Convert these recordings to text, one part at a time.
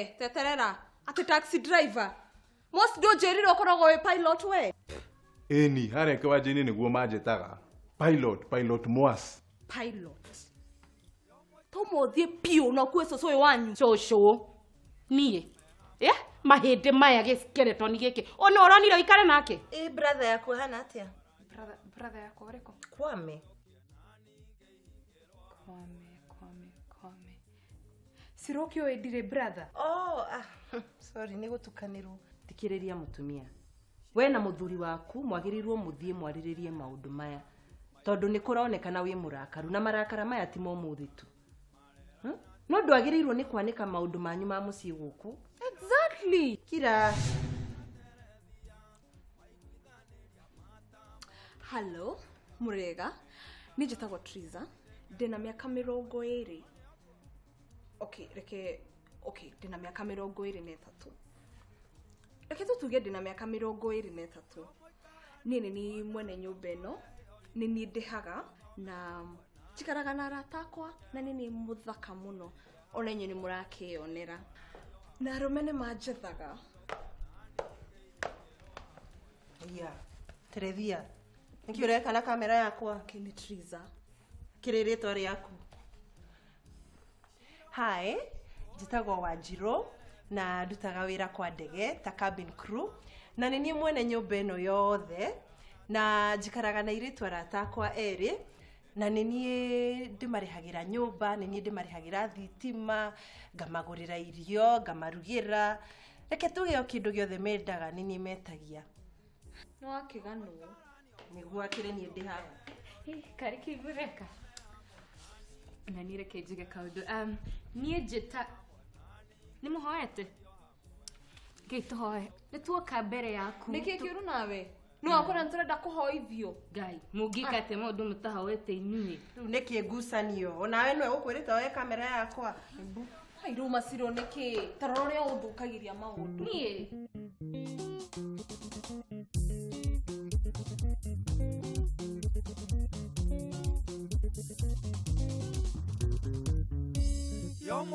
we teterera ati taxi driver most do jeriro koragwo we pilot we eni hareke wajini niguo manjetaga pilot mwas pilot tomothie pio na kweso soe wanyu shosho nie mahende maya geskeleton geke ona oroniro ikare nake brother yako hana atia brother yako oreko Kwame Sirokio edire brother sorry nigutukanirwo tikiriria mutumia we na muthuri waku mwagirirwo muthie mwariririe maundu maya tondu ni kuronekana wi murakaru na marakara maya ti momuthi tu no ndwagirirwo ni kwanika maundu manyu ma mucii guku exactly kira hello murega nijitagwo Triza ndina miaka 20 ndina miaka 23 reke tutuge ndina miaka 23 nini ni mwene nyumba ino nini ndihaga na chikaraga na ratakwa na nini muthaka muno ona nyu ni murakionera na rumene majethaga Terevia nikiureka na kamera yakwa kini Triza kiririto riaku Hi jitagwo Wanjiro na ndutaga wira kwa ndege ta cabin crew na nini mwene nyumba ino yothe na jikaraga na iritwa ratakwa eri na nini ndimarihagira nyumba nini ndimarihagira thitima ngamagurira irio ngamarugira reke tuge kindu giothe mendaga nini metagia no akiganu niguo akire ni ndihaga kariki bureka na nire kejige kaudu nie jeta nimuhoete geito hoe netuoka mbere yaku niki kiuru nawe no akora nturenda kuhoithio gai mugikate mundu mutahoete inyuĩ riu niki ngucanio onawe no ukwirita oe kamera yakwa airu masiro niki tarore uthukagiria maundu nie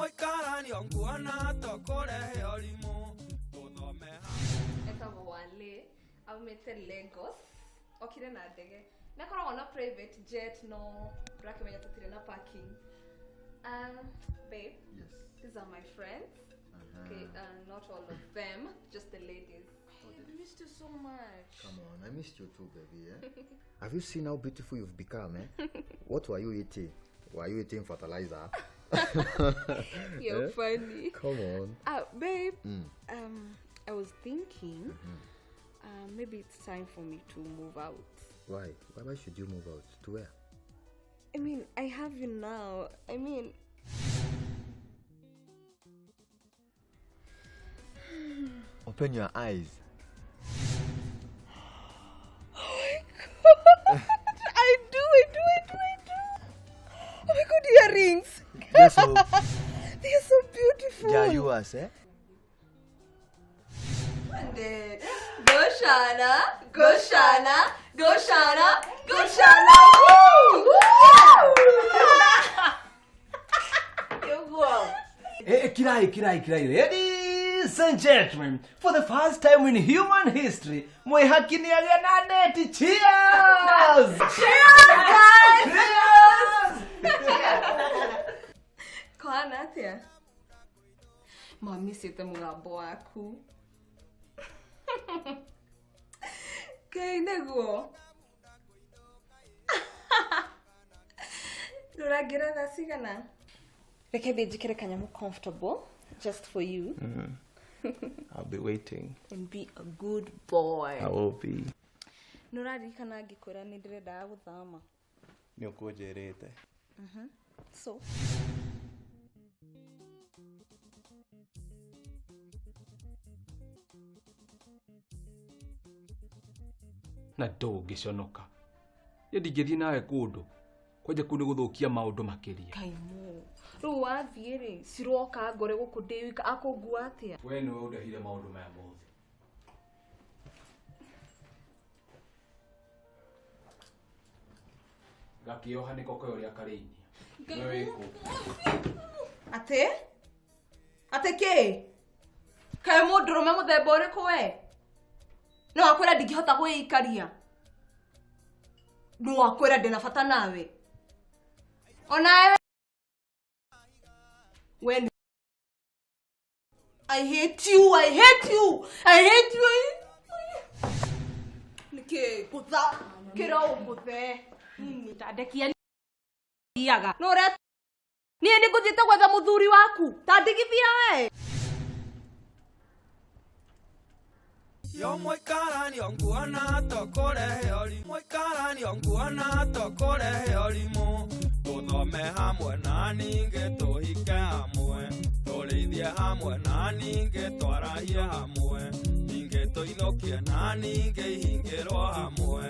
Tuikaranie nguona tokorehe orimu tuthome etagwo Wale aumete Lagos okire na ndege nakoragwo na private jet no rakimenya tutire na parking babe yes these are my friends okay not all of them just the ladies I missed you so much. Come on, I missed you too, baby. Have you seen how beautiful you've become? What were you eating? Were you eating fertilizer? You're funny. Come on. Babe. I was thinking, maybe it's time for me to move out. Why? Why should you move out? To where? I mean, I have you now. I mean... Open your eyes. Oh my God! I do. Oh my God, earrings! They're so beautiful. they are yours, eh? Go Shana! Go Shana! Go Shana! Go Shana! Woo! Kirai, ladies and gentlemen, for the first time in human history, mwe hakini alianadeti. Cheers! Cheers, guys! Kwana atia? Mami sita mugambo waku. Kei neguo. Nuragira gasigana. Reke bijikire kanyamu comfortable just for you. I'll be waiting. And be a good boy. I will be. Nurarikana ngikora nindirenda guthama. Nikujerete. So na ndũngĩconoka ndingĩthiĩ nawe kũndũ kwaje kũndũ gũthũkia maũndũ makĩria kaimu rĩu wathiĩ rĩ ciroka ngore gũkũ ndĩ wika akũngua atia we nĩwe ũndehire maũndũ maya mothe gakĩoha nĩ kokoyo ũrĩa karĩinia wewe wĩkũ ate kĩ Kae mundurume muthemba uriku we? No akwira ndingihota gwikaria. No akwira ndina bata nawe. Ona when I hate you, I hate you. I hate you. Nike kutha kira ukuthe. Tadekia iaga. No re ni nguthite gwetha muthuri waku. Tandigithia we. Yo Tuikaranie nguona tokorehe orimu. Tuikaranie nguona tokorehe orimu. Tuthome hamwe na ninge tuhike hamwe. Turithie hamwe na ninge twarahie hamwe. Ninge tuithokie na ninge ihingirwo hamwe.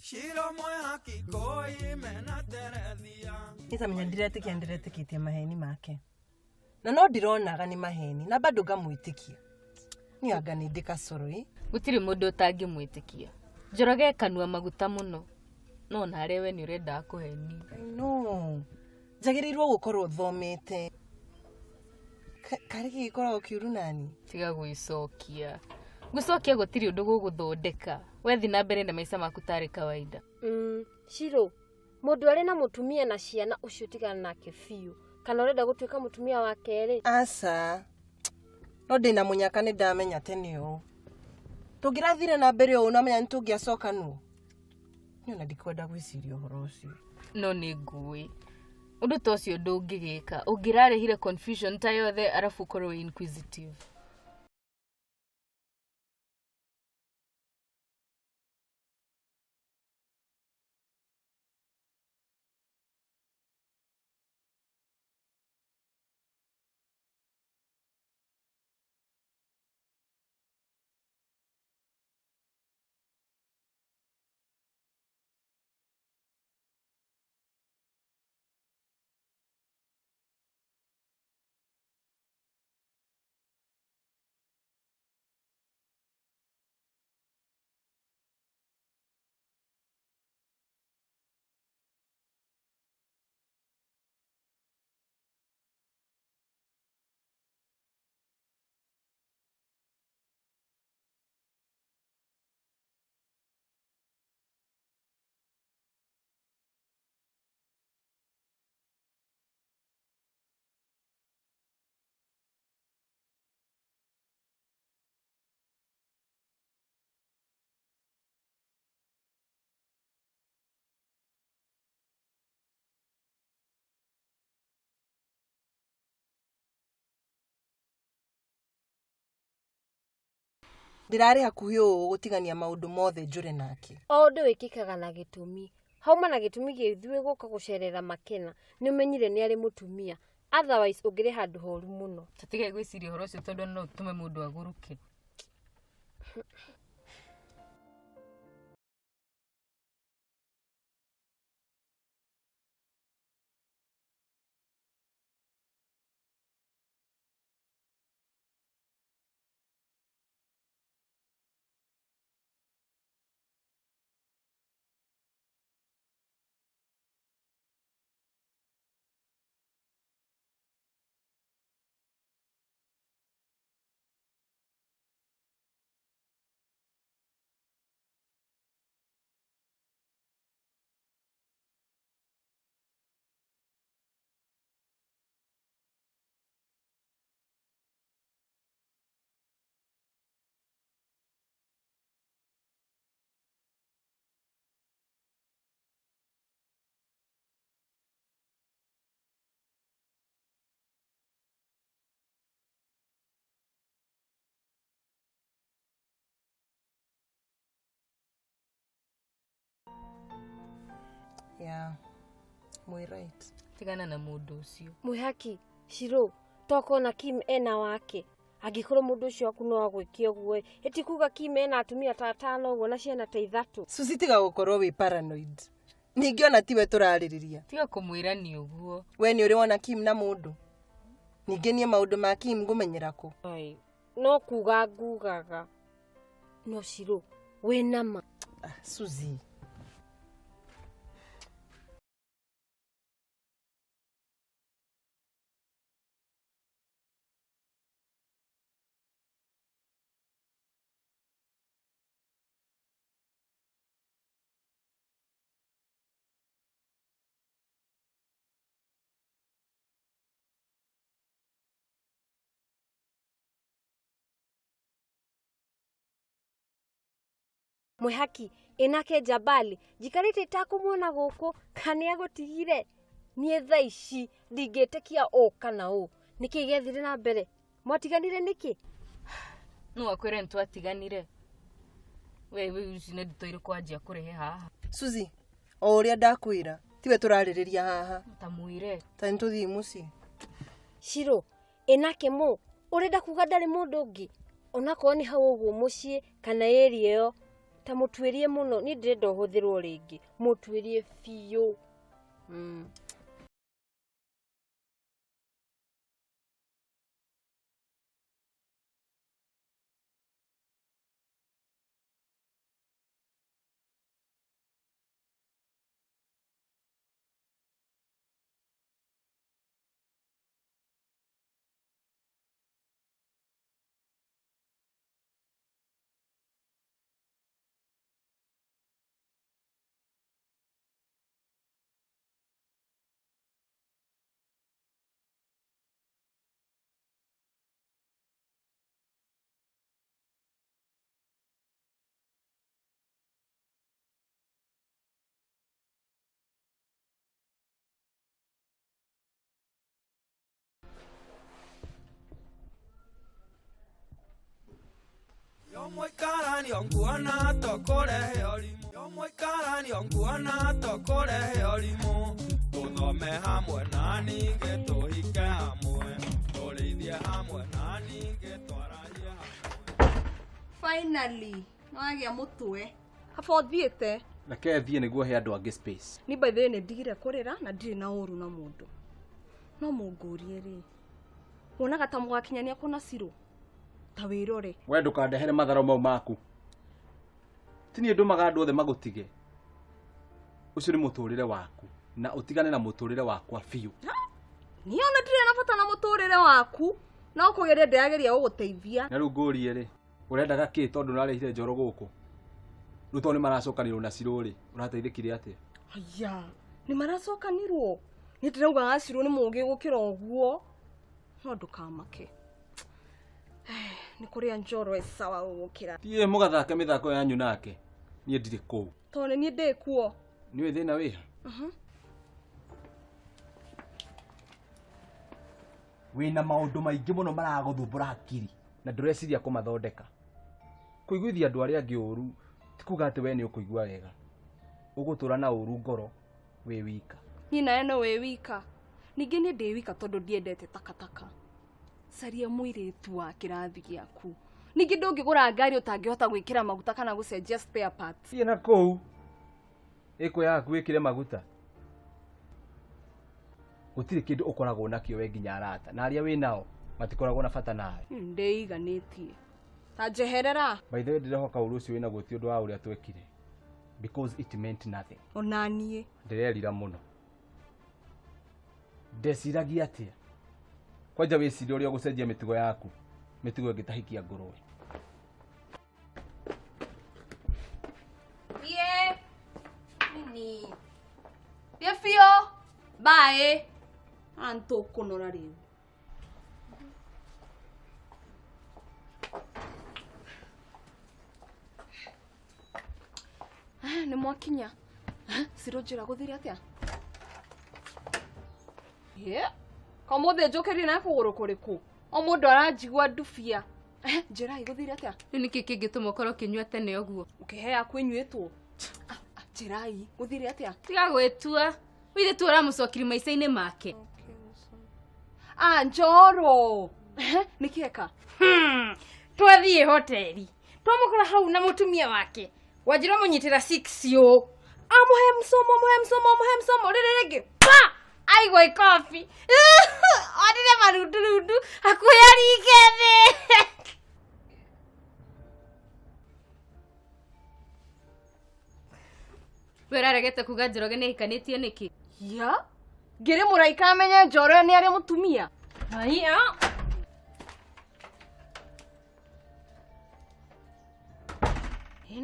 Shiro mwe hakikoi mena terethia. Nitamenya ndiretikitie maheni make. Na no ndironaga ni maheni na bado ngamwitikia. Ni anga ni ndikacoroi. Gutiri mundu utangimwitikia. Njoroge kanua maguta muno. No narewe ni urenda kuheni. No. Jagirirwo gukorwo thomete. Kari gikorwo kiuru nani? Tiga gwicokia. Gucokia gutiri undu guguthondeka. Wethi na mbere na maica maku tari kawaida. Shiro, mundu ari na mutumia na ciana ucio tigana nake fiu. Kana urenda gutuika mutumia wake ri? Asa. No ndina munyaka ni ndamenya tene o. Tugirathire na mbere o unamenya ntungiacoka nu. Ni ona ndikwenda gwiciria uhoro ucio. No ni ngui. Undu tocio ndungigika. Ungirarehire confusion ta yothe arafu korwo inquisitive. Ndirari hakuhi o gutigania maundu mothe njure nake. O undu wikikaga na gitumi. Hauma na gitumi githue guka gucerera Makena. Ni umenyire ni ari mutumia. Otherwise ungire handu horu muno. Tatige gwiciria horo ucio tondu no utume mundu aguruke. Yeah. Mwe right. Tigana na mundu ucio. Mwihaki, Shiro, toko na Kim ena wake. Agikorwo mundu ucio aku no agwike uguo. Eti kuga Kim ena atumia ta 5 uguo na ciana ta 3. Susi tiga gukorwo wi paranoid. Ningi ona tiwe turaririria. Tiga kumwira ni uguo. We ni uri wona Kim na mundu. Ningi nie maundu ma Kim ngumenyera ku. Ai, no kuga ngugaga. No Shiro, we nama. Suzi. Mwihaki enake Jabali jikarite itakumuona guku kana agutigire nie thaa ici ndingetekia o kana o niki gethire na mbere mwatiganire niki no akwire ntwatiganire we ucine nditoire kwanjia kurehe haha Suzi o uria ndakwira tiwe turaririria haha tamuire ta ntuthi muci Shiro enake mo urenda kuga ndari mundu ungi onako ni hau uguo mucii kana eri iyo ta mutwirie muno ni ndirenda uhuthirwo ringi mutwirie fiyo Tuikaranie nguona tokorehe orimu Tuikaranie nguona tokorehe orimu tuthome hamwe nani getuhike hamwe turithie hamwe nani getwararie hamwe Finally nagia mutwe haba thiete Reke thie niguo he andu angi space. ni by the way ni ndigire kurira na ndiri na uru na mundu no mungurie ri wonaga ta mwakinyania kuna Siro ta wirore We ndukandehere matharo mau maku. Tini ndumaga andu othe magutige. Ucio ni muturire waku na utigane na muturire wakwa fiu. ni ona ndire na bata na muturire waku no kugeria ndageria uguteithia Na ru ngurie ri urendaga ki tondu narehire njoro guku. Ruto ni maracokanirwo na Siro ri urateithikire atia? aya ni maracokanirwo ni ndirauga Siro ni mugi gukira uguo no ndukamake ni kuria njoro esawa ugukira Tie mugathake mithako yanyu nake. Nie ndire kou. tone ni ndikuo Ni we thina wiha. Wina maundu maingi muno maraguthumbura akiri na ndureciria kumathondeka. Kuiguithia andu aria angi uru ti kuga ati we ni ukuigua wega. Ugutura na uru ngoro we wika. ni nae no we wika ningi ni ndi wika tondu ndiendete takataka caria muiritu wa kirathi giaku ningi ndungigura ngari utangihota gwikira maguta kana gucenjia spare parts Tie na kou. Iko yaku wikire maguta. Gutire kindu ukoragwo nakio we nginya arata na aria wi nao matikoragwo na bata nawe. ndeiganitie ta njeherera By the way ndirehoka uru ucio wina guti undu wa uria twekire because it meant nothing. onanie Ndirerira muno. Ndeciragia atia kwanja wiciri uria gucenjia mitigo yaku mitigo ingitahikia ngurwe. ye nini ye fio bye anto kunora riu ni mwakinya Siro njira guthire atia ye kamothe njokerie na kuguru kuriku o mundu aranjigua ndufia njira iguthire atia niki kingituma ukoro kinyua tene oguo ukihea kwinyuitwo njirai guthire atia tiga gwitua withe tu uramucokiri maica-ini make njoro nikieka Twathie hoteli twamukora hau na mutumia wake wajira munyitira 6 yo amuhe msomo riri pa aigwa ikofi odire marundu akuyarigete weraregete kuga Njoroge ni ikanitie niki ya ngiri muraika amenye njoro ni ari mutumia haya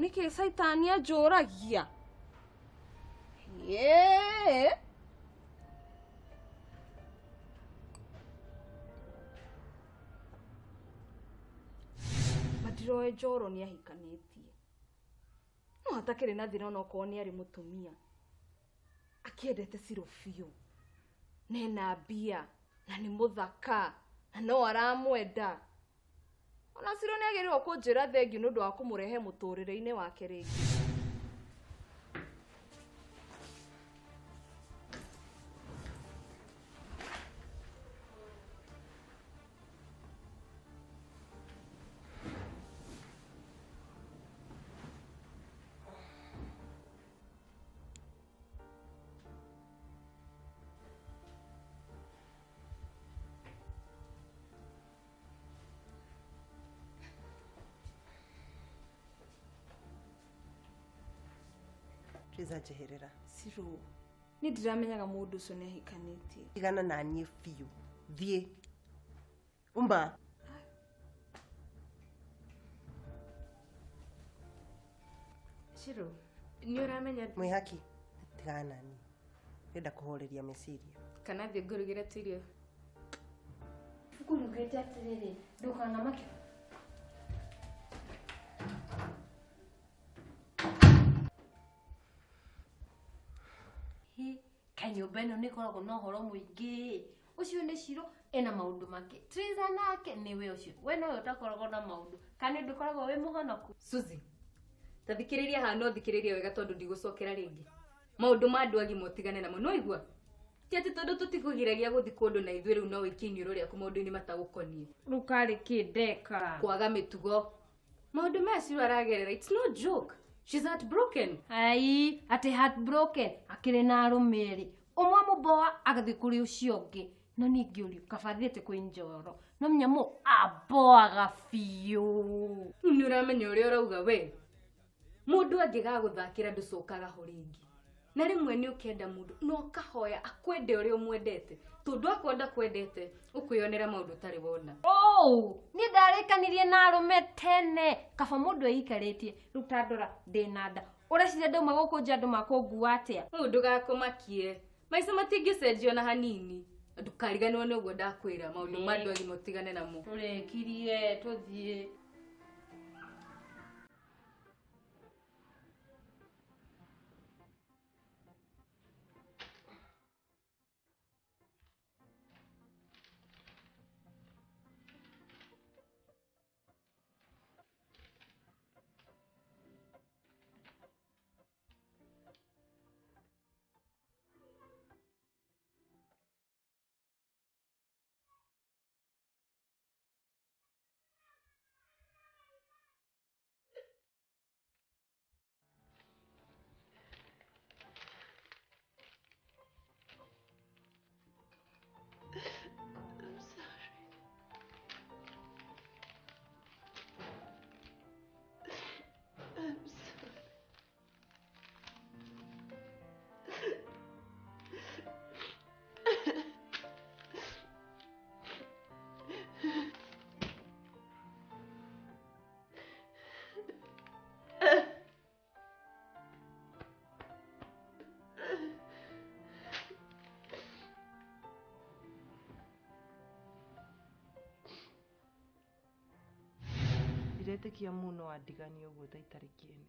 niki saitania njoragia ye ndiroe njoro ni ahikanitie atakĩrĩ na thĩna ona okorwo nĩ arĩ mũtumia akĩendete Ciro biũ na ena mbia na nĩ mũthaka na no aramwenda. Ona Ciro nĩ agĩrĩirwo kũnjĩra thengiũ nĩ ũndũ wa kũmũrehe mũtũrĩre-inĩ wake rĩngĩ. Triza jeherera. Ciro, nĩ ndiramenyaga mũndũ ũcio nĩ ahikanĩtie. Tigana na niĩ biũ. Thiĩ. Uma. Ciro, nĩ ũramenya Mwĩhaki, tigana na niĩ. Ndenda kũhoreria meciria. kana thiĩ ngũrugĩre tũirio. Ngũrugĩte atĩrĩrĩ, ndũkanamake. Kanyũmba ĩno nĩ ĩkoragwo na ũhoro mũingĩ. Ũcio nĩ Ciro ena maũndũ make. Triza nake nĩwe ũcio. We nowe ũtakoragwo na maũndũ. Kana ndũkoragwo wĩ mũhonoku. Suzi, ta thikĩrĩria haha no thikĩrĩria wega tondũ ndigũcokera rĩngĩ. Maũndũ ma andũ agima ũtigane namo, no igua? Ti atĩ tondũ tũtikũgiragia gũthiĩ kũndũ na ithuĩ rĩu no wĩkie iniũrũ rĩaku maũndũ-inĩ matagũkoniĩ. Rĩu karĩ kĩndeka. Kwaga mĩtugo. Maũndũ maya Ciro aragerera, it's no joke. She's heartbroken. Ai, atĩ heartbroken akĩrĩ na arũme erĩ. Ũmwe mũboa agathiĩ kũrĩ ũcio ũngĩ. No ningĩ ũriũ kabathĩte kwĩ njoro. No mnyamũ aboaga biũ. Nĩ ũramenya ũrĩa ũrauga we. Mũndũ angĩgagũthakĩra ndũcokaga ho rĩngĩ. Na rĩmwe nĩ ũkenda mũndũ no kahoya akwende ũrĩa ũmwendete. Tondũ akwenda kwendete ũkwĩonera maũndũ ũtarĩ wona. Oh, niĩ ndarĩkanirie na arũme tene. Kaba mũndũ eikarĩtie. Rĩu ta ndora ndĩna nda. Ũreciria ndauma gũkũ nja andũ makũngua atĩa? Mũndũ gakũmakie. Maica matingĩcenjio na hanini. Ndũkariganĩrwo nĩ ũguo ndakwĩra maũndũ ma andũ agima ũtigane namo. Tũrĩkirie tũthiĩ. Ndiretĩkia mũno andigania ũguo ta itarĩ kĩene.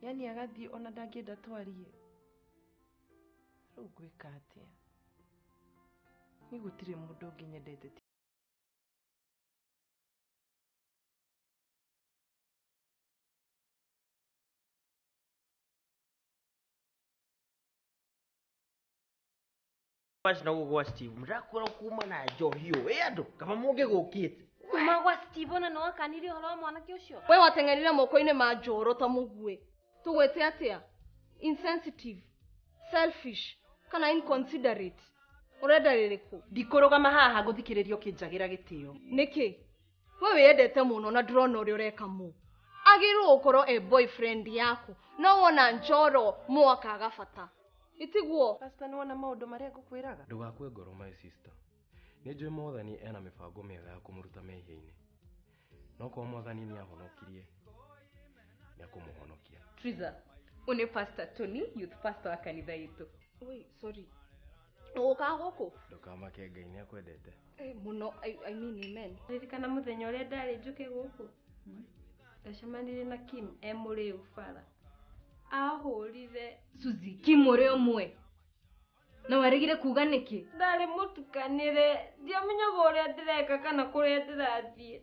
Yani agathiĩ ona ndangĩenda twarie. Rĩu ngwĩka atĩa? Niĩ gũtirĩ mũndũ ũngĩ nyendete. Na gwa Steve mrakora kuma na njohi ũyũ andũ kama mũngĩ gũkĩte. Kuma gwa Steve ona no akanire ũhoro wa mwanake ũcio. We wateng'erire moko-inĩ ma njoro ta mũguĩ. Tũgwĩte atĩa? Insensitive, selfish, kana inconsiderate. Ũrenda rĩrĩkũ? Ndikũrũgama haha ngũthikĩrĩria ũkĩnjagĩra gĩtĩo. Nĩkĩ? We wĩendete mũno na ndĩrona ũrĩa ũreka mũ. Agĩrĩirwo gũkorwo boyfriend yaku. No wona njoro mũ akaga bata. Itiguo. Pastor nĩwona maũndũ marĩa ngũkwĩraga. Ndũgakue ngoro my sister. Nĩ njũĩ Mwathani ena mĩbango mĩega ya kũmũruta mehia-inĩ. No kwa Mwathani nĩ ahonokirie. Nĩ akũmũhonokia. Triza, une Pastor Tony, youth pastor wa kanitha itũ. Wait, sorry. Ũgũka gũkũ? Ndũkamake Ngai nĩ akwendete. Mũno, I mean amen. Ririkana mũthenya ũrĩa ndarĩ njũke gũkũ. Ndacemanirie na Kim mũrĩu bara. ahũrire. Suzi, kimũrĩ ũmwe. Na waregire kuga nĩkĩ? Ndarĩ mũtukanĩre, ndiamenyaga ũrĩa ndĩreka kana kũrĩa ndĩrathiĩ.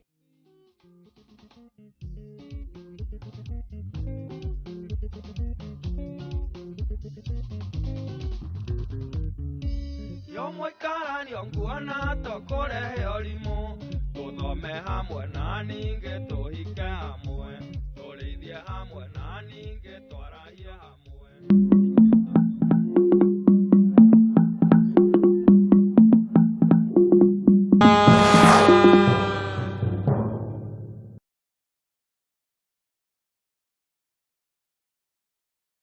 Yo Tuikaranie nguona tũkũrehe ũrimũ, tũthome hamwe na ningĩ tũhike hamwe.